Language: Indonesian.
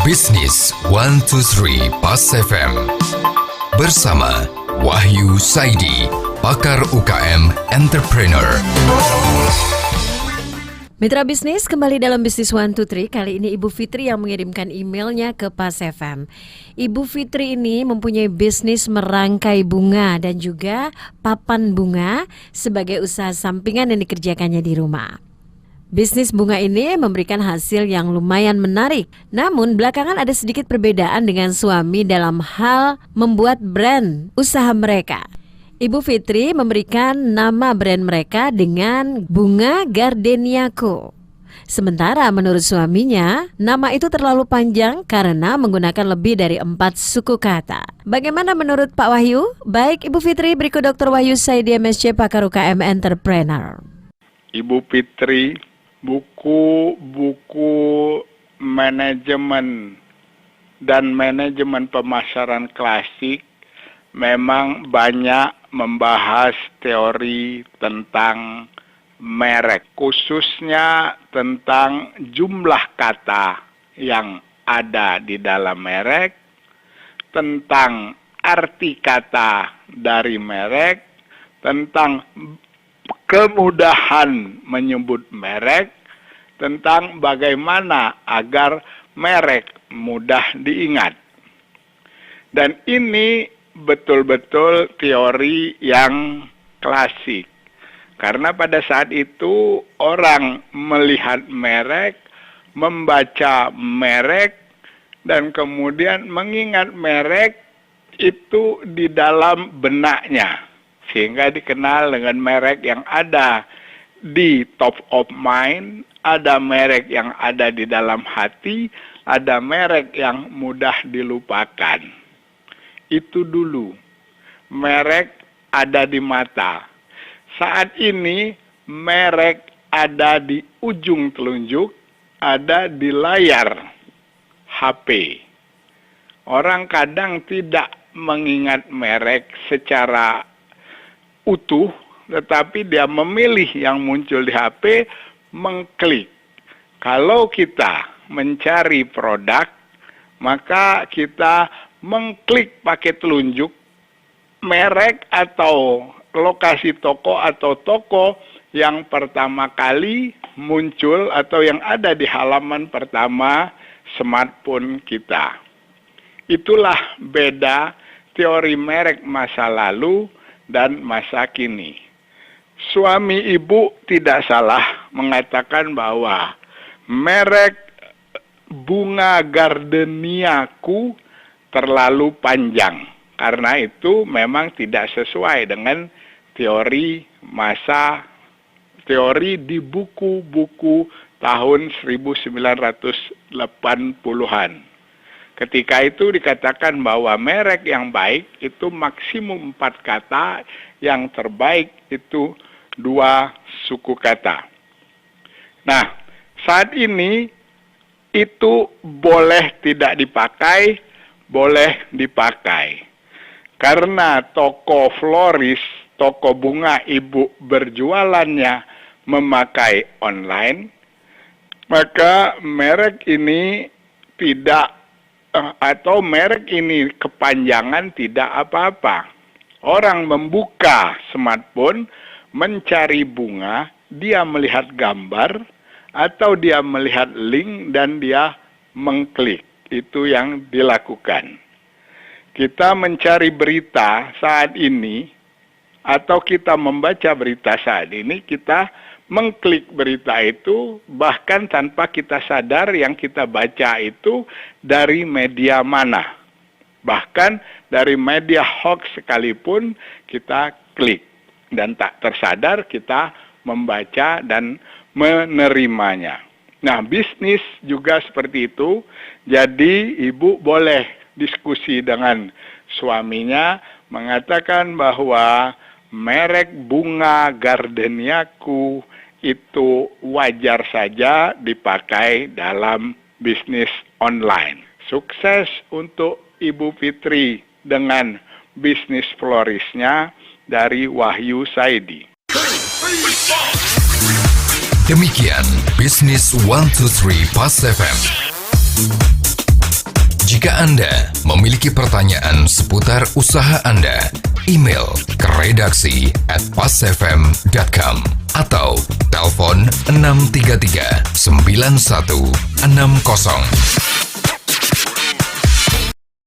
Bisnis 123 Pas FM bersama Wahyu Saidi, pakar UKM Entrepreneur. Mitra bisnis, kembali dalam Bisnis 123. Kali ini Ibu Fitri yang mengirimkan emailnya ke Pas FM. Ibu Fitri ini mempunyai bisnis merangkai bunga dan juga papan bunga sebagai usaha sampingan yang dikerjakannya di rumah. Bisnis bunga ini memberikan hasil yang lumayan menarik. Namun belakangan ada sedikit perbedaan dengan suami dalam hal membuat brand usaha mereka. Ibu Fitri memberikan nama brand mereka dengan Bunga Gardenia Co. Sementara menurut suaminya, nama itu terlalu panjang karena menggunakan lebih dari 4 suku kata. Bagaimana menurut Pak Wahyu? Baik Ibu Fitri, berikut Dr. Wahyu Saidi MSc, pakar UKM Entrepreneur. Ibu Fitri, buku manajemen dan manajemen pemasaran klasik memang banyak membahas teori tentang merek, khususnya tentang jumlah kata yang ada di dalam merek, tentang arti kata dari merek, tentang kemudahan menyebut merek, tentang bagaimana agar merek mudah diingat. Dan ini betul-betul teori yang klasik. Karena pada saat itu orang melihat merek, membaca merek, dan kemudian mengingat merek itu di dalam benaknya. Sehingga dikenal dengan merek yang ada di top of mind, ada merek yang ada di dalam hati, ada merek yang mudah dilupakan. Itu dulu, merek ada di mata. Saat ini merek ada di ujung telunjuk, ada di layar HP. Orang kadang tidak mengingat merek secara utuh, tetapi dia memilih yang muncul di HP, mengklik. Kalau kita mencari produk, maka kita mengklik pakai telunjuk merek atau lokasi toko atau toko yang pertama kali muncul atau yang ada di halaman pertama smartphone kita. Itulah beda teori merek masa lalu dan masa kini. Suami ibu tidak salah mengatakan bahwa merek Bunga Gardenia Co terlalu panjang. Karena itu memang tidak sesuai dengan teori di buku-buku tahun 1980-an. Ketika itu dikatakan bahwa merek yang baik itu maksimum 4 kata, yang terbaik itu 2 suku kata. Nah, saat ini itu boleh tidak dipakai, boleh dipakai. Karena toko floris, toko bunga ibu berjualannya memakai online, maka merek ini tidak atau merek ini kepanjangan tidak apa-apa. Orang membuka smartphone, mencari bunga, dia melihat gambar, atau dia melihat link dan dia mengklik. Itu yang dilakukan. Kita mencari berita saat ini, atau kita membaca berita saat ini, kita mengklik berita itu, bahkan tanpa kita sadar yang kita baca itu dari media mana. Bahkan dari media hoax sekalipun kita klik. Dan tak tersadar kita membaca dan menerimanya. Nah, bisnis juga seperti itu. Jadi ibu boleh diskusi dengan suaminya, mengatakan bahwa merek Bunga Gardenia Co itu wajar saja dipakai dalam bisnis online. Sukses untuk Ibu Fitri dengan bisnis florisnya dari Wahyu Saidi. Demikian Bisnis 123 Pas FM. Jika Anda memiliki pertanyaan seputar usaha Anda, email ke redaksi@pasfm.com atau telepon 633 9160.